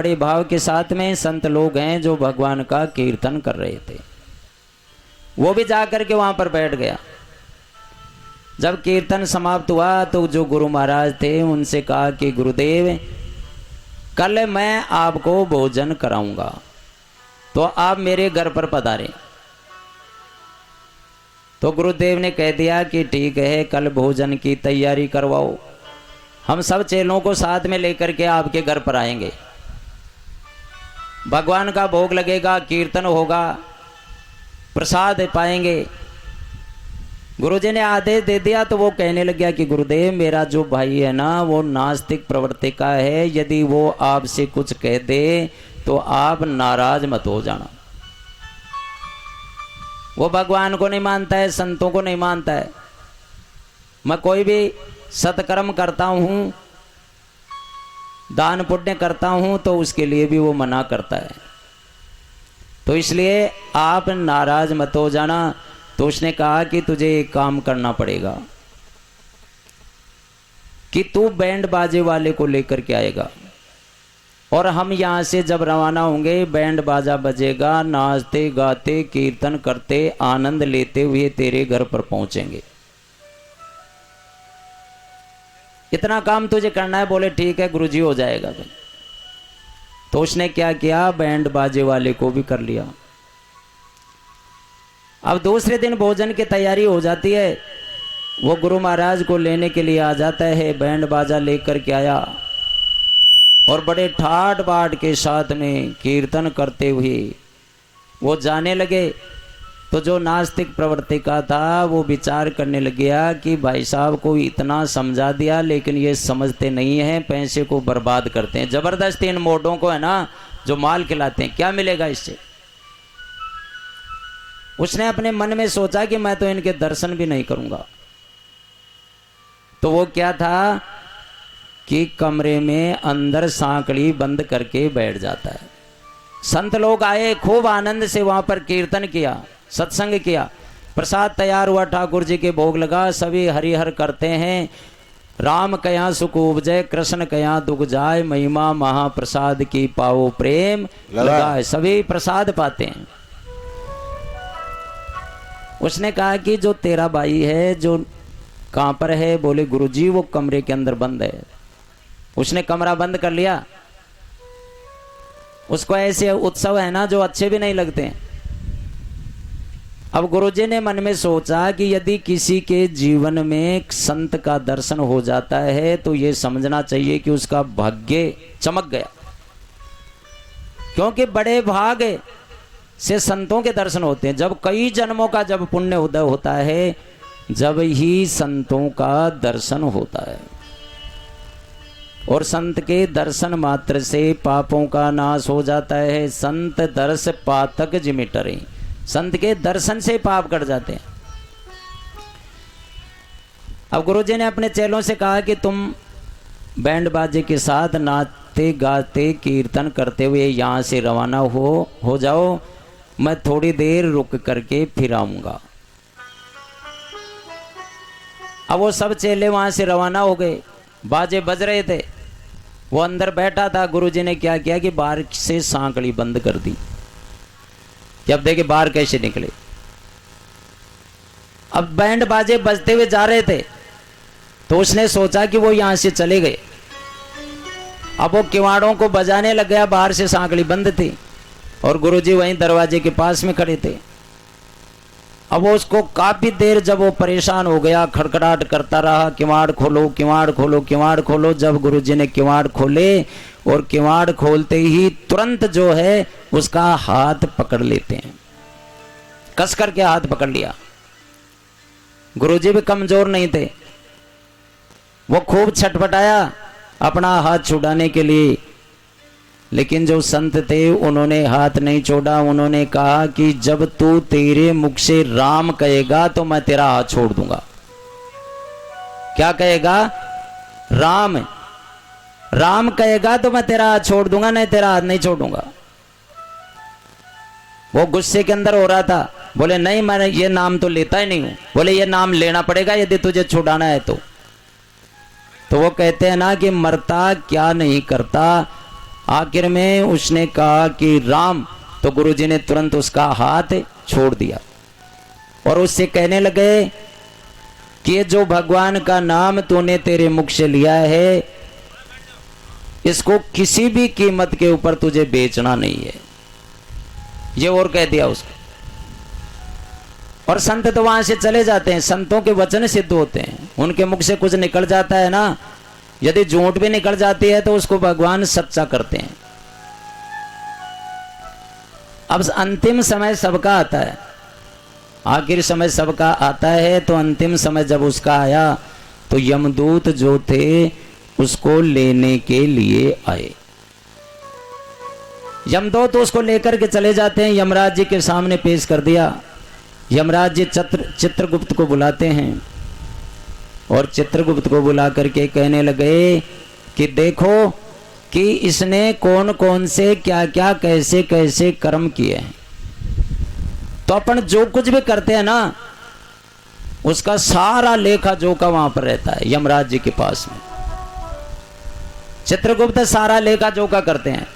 बड़े भाव के साथ में संत लोग हैं जो भगवान का कीर्तन कर रहे थे। वो भी जाकर के वहां पर बैठ गया। जब कीर्तन समाप्त हुआ तो जो गुरु महाराज थे उनसे कहा कि गुरुदेव कल मैं आपको भोजन कराऊंगा, तो आप मेरे घर पर पधारें। तो गुरुदेव ने कह दिया कि ठीक है, कल भोजन की तैयारी करवाओ, हम सब चेलों को साथ में लेकर के आपके घर पर आएंगे। भगवान का भोग लगेगा, कीर्तन होगा, प्रसाद पाएंगे। गुरुजी ने आदेश दे दिया तो वो कहने लग गया कि गुरुदेव मेरा जो भाई है ना वो नास्तिक प्रवृत्ति का है, यदि वो आपसे कुछ कह दे तो आप नाराज मत हो जाना। वो भगवान को नहीं मानता है, संतों को नहीं मानता है। मैं कोई भी सत्कर्म करता हूँ, दान पुण्य करता हूँ, तो उसके लिए भी वो मना करता है। तो इसलिए आप नाराज मत हो जाना। तो उसने कहा कि तुझे एक काम करना पड़ेगा कि तू बैंड बाजे वाले को लेकर के आएगा और हम यहाँ से जब रवाना होंगे बैंड बाजा बजेगा, नाचते गाते कीर्तन करते आनंद लेते हुए तेरे घर पर पहुंचेंगे। इतना काम तुझे करना है। बोले ठीक है गुरुजी, हो जाएगा। तो उसने क्या किया, बैंड बाजे वाले को भी कर लिया। अब दूसरे दिन भोजन की तैयारी हो जाती है। वो गुरु महाराज को लेने के लिए आ जाता है, बैंड बाजा लेकर के आया और बड़े ठाट बाट के साथ में कीर्तन करते हुए वो जाने लगे। तो जो नास्तिक प्रवृत्ति का था वो विचार करने लग गया कि भाई साहब को इतना समझा दिया लेकिन ये समझते नहीं हैं, पैसे को बर्बाद करते हैं जबरदस्ती। इन मोटों को है ना जो माल खिलाते हैं, क्या मिलेगा इससे। उसने अपने मन में सोचा कि मैं तो इनके दर्शन भी नहीं करूंगा। तो वो क्या था कि कमरे में अंदर सांकड़ी बंद करके बैठ जाता है। संत लोग आए, खूब आनंद से वहां पर कीर्तन किया, सत्संग किया, प्रसाद तैयार हुआ, ठाकुर जी के भोग लगा, सभी हरिहर करते हैं। राम कया सुख उपजय, कृष्ण कया दुख जाय, महिमा महाप्रसाद की पाओ प्रेम लगाए। सभी प्रसाद पाते हैं। उसने कहा कि जो तेरा भाई है जो कहां पर है। बोले गुरुजी वो कमरे के अंदर बंद है। उसने कमरा बंद कर लिया। उसको ऐसे उत्सव है ना जो अच्छे भी नहीं लगते हैं। अब गुरुजी ने मन में सोचा कि यदि किसी के जीवन में संत का दर्शन हो जाता है तो ये समझना चाहिए कि उसका भाग्य चमक गया, क्योंकि बड़े भाग से संतों के दर्शन होते हैं। जब कई जन्मों का जब पुण्य उदय होता है, जब ही संतों का दर्शन होता है। और संत के दर्शन मात्र से पापों का नाश हो जाता है। संत दर्श पातक जिमिटरे, संत के दर्शन से पाप कट जाते हैं। अब गुरुजी ने अपने चेलों से कहा कि तुम बैंड बाजे के साथ नाचते गाते कीर्तन करते हुए यहाँ से रवाना हो जाओ, मैं थोड़ी देर रुक करके फिर आऊंगा। अब वो सब चेले वहां से रवाना हो गए, बाजे बज रहे थे। वो अंदर बैठा था। गुरुजी ने क्या किया कि बाहर से सांकड़ी बंद कर दी। जब देखे बाहर कैसे निकले। अब बैंड बाजे बजते हुए जा रहे थे तो उसने सोचा कि वो यहां से चले गए। अब वो किवाड़ों को बजाने लग गया, बाहर से सांकड़ी बंद थी और गुरुजी वहीं दरवाजे के पास में खड़े थे। अब वो उसको काफी देर जब वो परेशान हो गया, खड़खड़ाहट करता रहा, किवाड़ खोलो किवाड़ खोलो किवाड़ खोलो। जब गुरुजी ने किवाड़ खोले और किवाड़ खोलते ही तुरंत जो है उसका हाथ पकड़ लेते हैं, कस करके हाथ पकड़ लिया। गुरुजी भी कमजोर नहीं थे। वो खूब छटपटाया अपना हाथ छुड़ाने के लिए, लेकिन जो संत थे उन्होंने हाथ नहीं छोड़ा। उन्होंने कहा कि जब तू तेरे मुख से राम कहेगा तो मैं तेरा हाथ छोड़ दूंगा। क्या कहेगा? राम। राम कहेगा तो मैं तेरा हाथ छोड़ दूंगा, नहीं तेरा हाथ नहीं छोड़ूंगा। वो गुस्से के अंदर हो रहा था। बोले नहीं, मैं ये नाम तो लेता ही नहीं हूं। बोले ये नाम लेना पड़ेगा यदि तुझे छुड़ाना है तो वो कहते हैं ना कि मरता क्या नहीं करता, आखिर में उसने कहा कि राम, तो गुरुजी ने तुरंत उसका हाथ छोड़ दिया और उससे कहने लगे कि ये जो भगवान का नाम तूने तेरे मुख से लिया है, इसको किसी भी कीमत के ऊपर तुझे बेचना नहीं है, ये और कह दिया उसको। और संत तो वहां से चले जाते हैं, संतों के वचन सिद्ध होते हैं, उनके मुख से कुछ निकल जाता है ना, यदि झूठ भी निकल जाती है तो उसको भगवान सच्चा करते हैं। अब अंतिम समय सबका आता है, आखिर समय सबका आता है, तो अंतिम समय जब उसका आया तो यमदूत जो थे उसको लेने के लिए आए। यमदूत उसको लेकर के चले जाते हैं, यमराज जी के सामने पेश कर दिया। यमराज जी चित्रगुप्त को बुलाते हैं और चित्रगुप्त को बुला करके कहने लगे कि देखो कि इसने कौन कौन से क्या क्या कैसे कैसे कर्म किए हैं, तो अपन जो कुछ भी करते हैं ना उसका सारा लेखा जोखा वहां पर रहता है यमराज जी के पास में। चित्रगुप्त सारा लेखा जोखा करते हैं।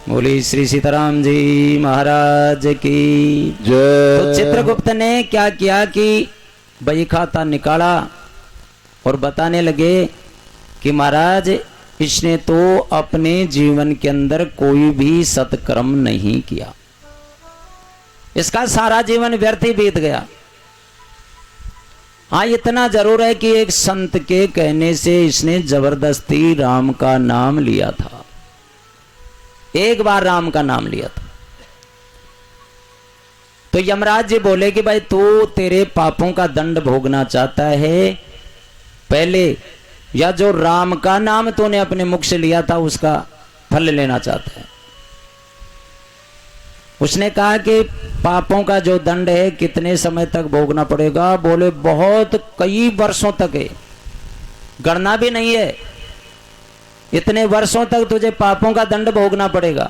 बोली श्री सीताराम जी महाराज की जय। तो चित्रगुप्त ने क्या किया कि बही खाता निकाला और बताने लगे कि महाराज इसने तो अपने जीवन के अंदर कोई भी सत्कर्म नहीं किया, इसका सारा जीवन व्यर्थ ही बीत गया। हाँ इतना जरूर है कि एक संत के कहने से इसने जबरदस्ती राम का नाम लिया था, एक बार राम का नाम लिया था। तो यमराज जी बोले कि भाई तू तेरे पापों का दंड भोगना चाहता है पहले, या जो राम का नाम तूने अपने मुख से लिया था उसका फल लेना चाहता है। उसने कहा कि पापों का जो दंड है कितने समय तक भोगना पड़ेगा? बोले बहुत, कई वर्षों तक है, गणना भी नहीं है, इतने वर्षों तक तुझे पापों का दंड भोगना पड़ेगा।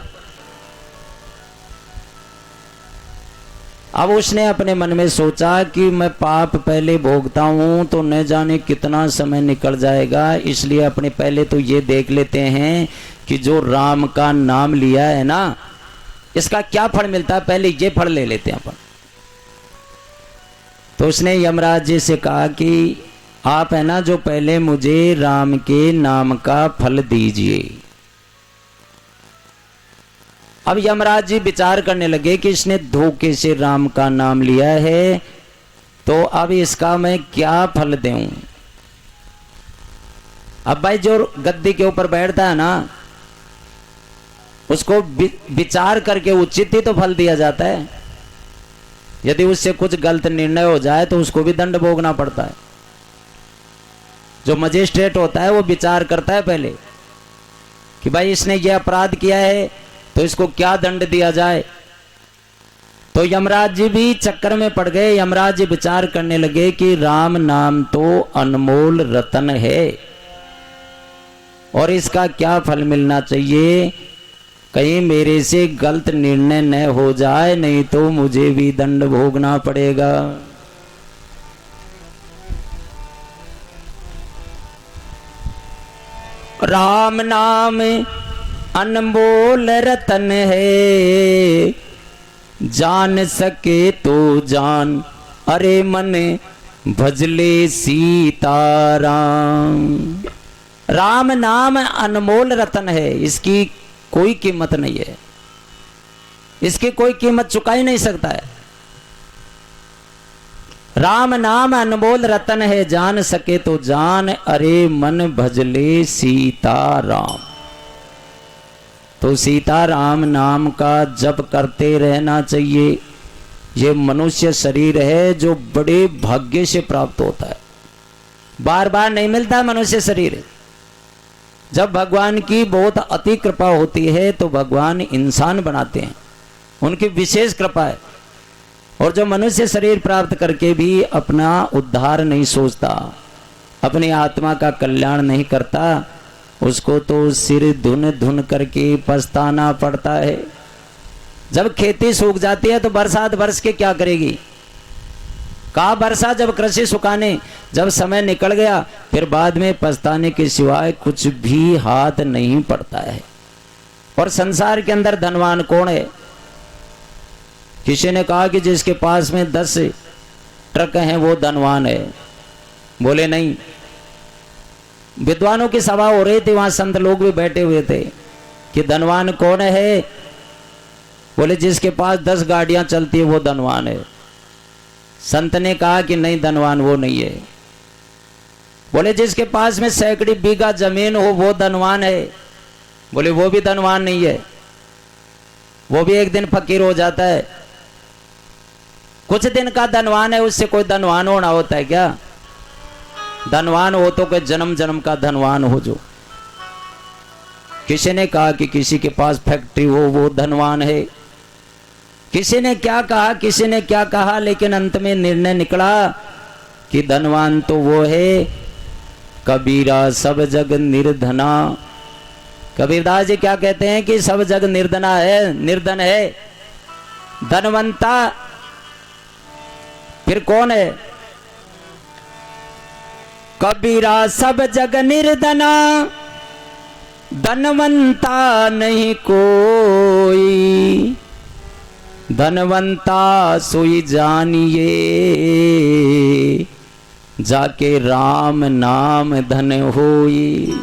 अब उसने अपने मन में सोचा कि मैं पाप पहले भोगता हूं तो न जाने कितना समय निकल जाएगा, इसलिए अपने पहले तो ये देख लेते हैं कि जो राम का नाम लिया है ना इसका क्या फल मिलता है, पहले ये फल ले लेते हैं अपन। तो उसने यमराज जी से कहा कि आप है ना जो पहले मुझे राम के नाम का फल दीजिए। अब यमराज जी विचार करने लगे कि इसने धोखे से राम का नाम लिया है, तो अब इसका मैं क्या फल दूं? अब भाई जो गद्दी के ऊपर बैठता है ना उसको विचार करके उचित ही तो फल दिया जाता है। यदि उससे कुछ गलत निर्णय हो जाए तो उसको भी दंड भोगना पड़ता है। जो मजिस्ट्रेट होता है वो विचार करता है पहले कि भाई इसने ये अपराध किया है तो इसको क्या दंड दिया जाए। तो यमराज जी भी चक्कर में पड़ गए। यमराज जी विचार करने लगे कि राम नाम तो अनमोल रतन है और इसका क्या फल मिलना चाहिए, कहीं मेरे से गलत निर्णय न हो जाए, नहीं तो मुझे भी दंड भोगना पड़ेगा। राम नाम अनमोल रतन है, जान सके तो जान, अरे मन भजले सीताराम। राम नाम अनमोल रतन है, इसकी कोई कीमत नहीं है, इसकी कोई कीमत चुका ही नहीं सकता है। राम नाम अनमोल रतन है, जान सके तो जान, अरे मन भजले सीताराम। तो सीताराम नाम का जप करते रहना चाहिए। ये मनुष्य शरीर है जो बड़े भाग्य से प्राप्त होता है, बार बार नहीं मिलता मनुष्य शरीर। जब भगवान की बहुत अति कृपा होती है तो भगवान इंसान बनाते हैं, उनकी विशेष कृपा है। और जो मनुष्य शरीर प्राप्त करके भी अपना उद्धार नहीं सोचता, अपनी आत्मा का कल्याण नहीं करता, उसको तो सिर धुन धुन करके पछताना पड़ता है। जब खेती सूख जाती है तो बरसात बरस के क्या करेगी? कहा वर्षा जब कृषि सुखाने जब समय निकल गया फिर बाद में पछताने के सिवाय कुछ भी हाथ नहीं पड़ता है। और संसार के अंदर धनवान कौन है? किसी ने कहा कि जिसके पास में 10 ट्रक हैं वो धनवान है। बोले नहीं। विद्वानों की सभा हो रही थी, वहां संत लोग भी बैठे हुए थे कि धनवान कौन है? बोले जिसके पास 10 गाड़ियां चलती है वो धनवान है। संत ने कहा कि नहीं, धनवान वो नहीं है। बोले जिसके पास में सैकड़ी बीघा जमीन हो वो धनवान है। बोले वो भी धनवान नहीं है, वो भी एक दिन फकीर हो जाता है। कुछ दिन का धनवान है, उससे कोई धनवान होना होता है क्या? धनवान हो तो कोई जन्म जन्म का धनवान हो। जो किसी ने कहा कि किसी के पास फैक्ट्री हो वो धनवान है, किसी ने क्या कहा, किसी ने क्या कहा, लेकिन अंत में निर्णय निकला कि धनवान तो वो है कबीरा सब जग निर्धना। कबीरदास जी क्या कहते हैं कि सब जग निर्धना है, निर्धन है। धनवंता फिर कौन है? कबीरा सब जग निर्धना, धनवंता नहीं कोई। धनवंता सोई जानिए, जाके राम नाम धन होई।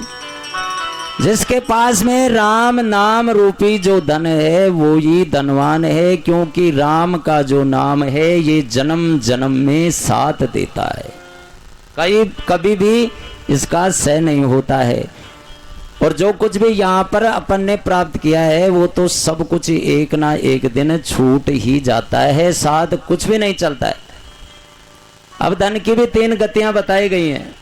जिसके पास में राम नाम रूपी जो धन है वो ही धनवान है, क्योंकि राम का जो नाम है ये जन्म जन्म में साथ देता है, कभी भी इसका सह नहीं होता है। और जो कुछ भी यहाँ पर अपन ने प्राप्त किया है वो तो सब कुछ एक ना एक दिन छूट ही जाता है, साथ कुछ भी नहीं चलता है। अब धन की भी 3 गतियां बताई गई हैं।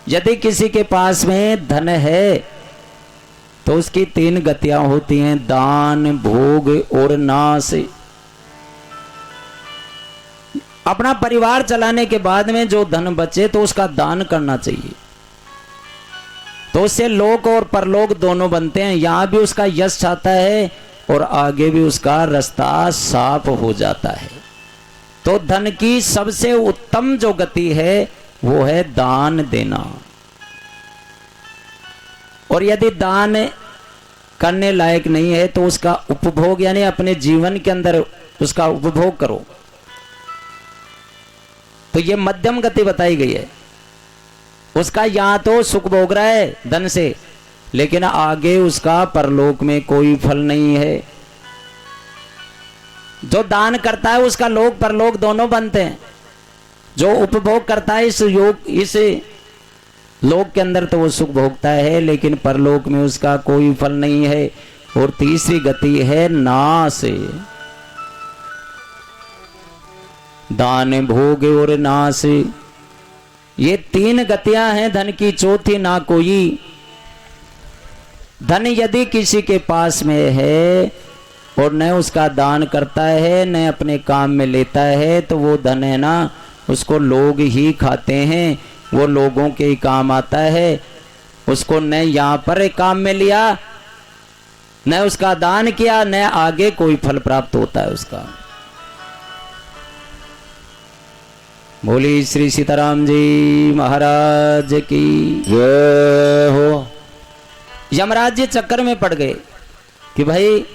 यदि किसी के पास में धन है तो उसकी 3 गतियां होती हैं, दान, भोग और नाश। अपना परिवार चलाने के बाद में जो धन बचे तो उसका दान करना चाहिए, तो उससे लोक और परलोक दोनों बनते हैं। यहां भी उसका यश आता है और आगे भी उसका रास्ता साफ हो जाता है। तो धन की सबसे उत्तम जो गति है वो है दान देना। और यदि दान करने लायक नहीं है तो उसका उपभोग यानी अपने जीवन के अंदर उसका उपभोग करो। तो ये मध्यम गति बताई गई है। उसका यहां तो सुख भोग रहा है धन से, लेकिन आगे उसका परलोक में कोई फल नहीं है। जो दान करता है उसका लोक परलोक दोनों बनते हैं। जो उपभोग करता है इस लोक के अंदर तो वो सुख भोगता है, लेकिन परलोक में उसका कोई फल नहीं है। और तीसरी गति है नाश। दान, भोग और नाश, ये 3 गतियां हैं धन की, चौथी ना कोई। धन यदि किसी के पास में है और न उसका दान करता है न अपने काम में लेता है तो वो धन है ना उसको लोग ही खाते हैं, वो लोगों के ही काम आता है। उसको न यहाँ पर काम में लिया, न उसका दान किया, न आगे कोई फल प्राप्त होता है उसका। बोली श्री सीताराम जी महाराज की जय हो। यमराज जी चक्कर में पड़ गए कि भाई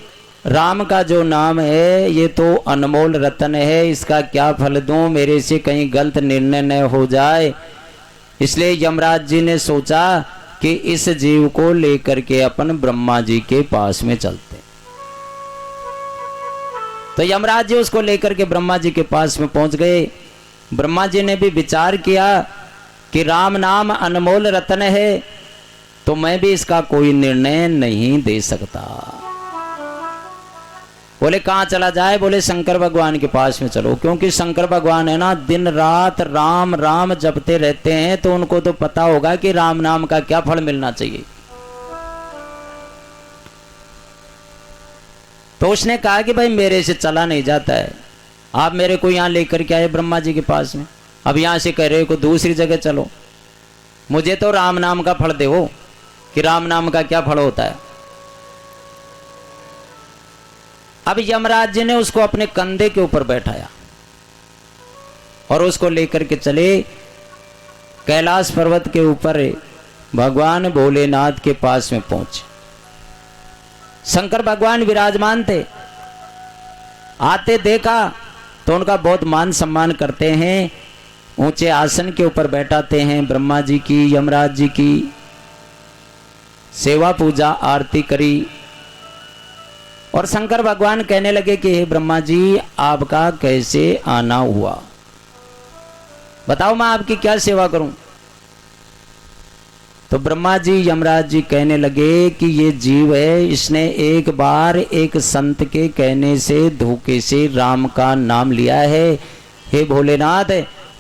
राम का जो नाम है ये तो अनमोल रत्न है, इसका क्या फल दूं, मेरे से कहीं गलत निर्णय न हो जाए। इसलिए यमराज जी ने सोचा कि इस जीव को लेकर के अपन ब्रह्मा जी के पास में चलते। तो यमराज जी उसको लेकर के ब्रह्मा जी के पास में पहुंच गए। ब्रह्मा जी ने भी विचार किया कि राम नाम अनमोल रत्न है, तो मैं भी इसका कोई निर्णय नहीं दे सकता। बोले कहाँ चला जाए? बोले शंकर भगवान के पास में चलो, क्योंकि शंकर भगवान है ना दिन रात राम राम जपते रहते हैं, तो उनको तो पता होगा कि राम नाम का क्या फल मिलना चाहिए। तो उसने कहा कि भाई मेरे से चला नहीं जाता है, आप मेरे को यहाँ लेकर के आए ब्रह्मा जी के पास में, अब यहाँ से कह रहे हो दूसरी जगह चलो, मुझे तो राम नाम का फल दो कि राम नाम का क्या फल होता है। अब यमराज जी ने उसको अपने कंधे के ऊपर बैठाया और उसको लेकर के चले कैलाश पर्वत के ऊपर भगवान भोलेनाथ के पास में पहुंचे। शंकर भगवान विराजमान थे। आते देखा तो उनका बहुत मान सम्मान करते हैं, ऊंचे आसन के ऊपर बैठाते हैं। ब्रह्मा जी की, यमराज जी की सेवा पूजा आरती करी और शंकर भगवान कहने लगे कि हे ब्रह्मा जी, आपका कैसे आना हुआ, बताओ मैं आपकी क्या सेवा करूं। तो ब्रह्मा जी यमराज जी कहने लगे कि ये जीव है, इसने एक बार एक संत के कहने से धोखे से राम का नाम लिया है। हे भोलेनाथ,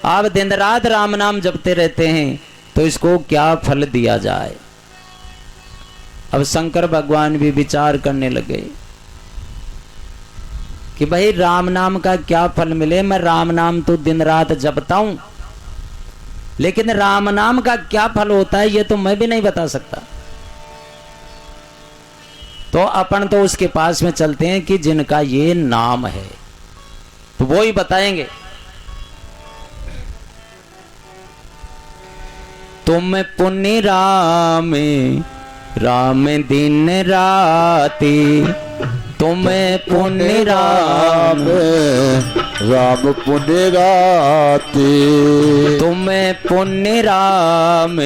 आप दिन रात राम नाम जपते रहते हैं तो इसको क्या फल दिया जाए। अब शंकर भगवान भी विचार करने लगे कि भाई राम नाम का क्या फल मिले। मैं राम नाम तो दिन रात जपता हूं, लेकिन राम नाम का क्या फल होता है ये तो मैं भी नहीं बता सकता। तो अपन तो उसके पास में चलते हैं कि जिनका ये नाम है, तो वो ही बताएंगे। तुम पुण्य राम राम दिन राती, तुम पुण्य राम राम पुण्य राती, तुम पुण्य राम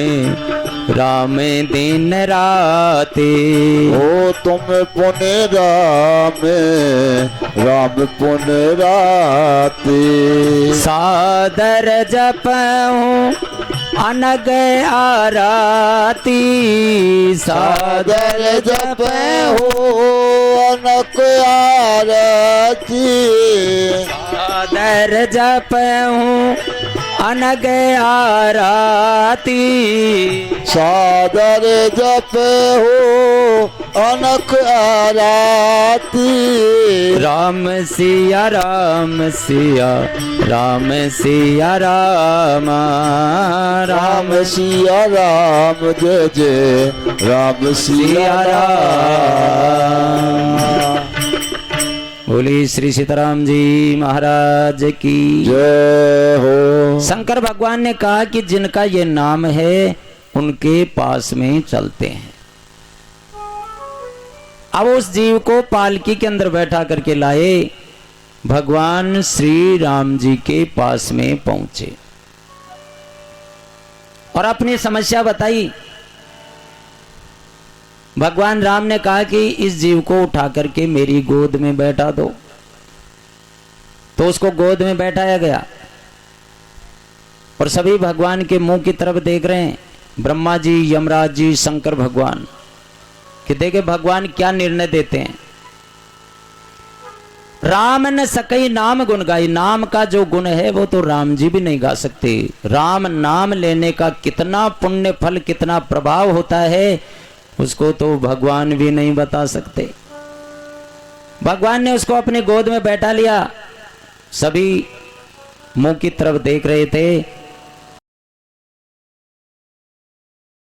राम दिन राती। ओ तुम पुण्य राम राम पुण्य राती। सादर जपऊं अनग आरती, सादर जप हो अनक आरती। सादर जपऊं अनग आरती। सादर जप हो अनक आरती। राम सिया राम सिया राम सिया राम राम सिया राम जय जय राम सिया राम। बोली श्री सीताराम जी महाराज की जय हो। शंकर भगवान ने कहा कि जिनका ये नाम है उनके पास में चलते हैं। अब उस जीव को पालकी के अंदर बैठा करके लाए, भगवान श्री राम जी के पास में पहुंचे और अपनी समस्या बताई। भगवान राम ने कहा कि इस जीव को उठा करके मेरी गोद में बैठा दो। तो उसको गोद में बैठाया गया और सभी भगवान के मुंह की तरफ देख रहे हैं, ब्रह्मा जी, यमराज जी, शंकर भगवान, कि देखे भगवान क्या निर्णय देते हैं। राम न सकई नाम गुण गाई, नाम का जो गुण है वो तो राम जी भी नहीं गा सकते। राम नाम लेने का कितना पुण्य फल, कितना प्रभाव होता है, उसको तो भगवान भी नहीं बता सकते। भगवान ने उसको अपनी गोद में बैठा लिया। सभी मुंह की तरफ देख रहे थे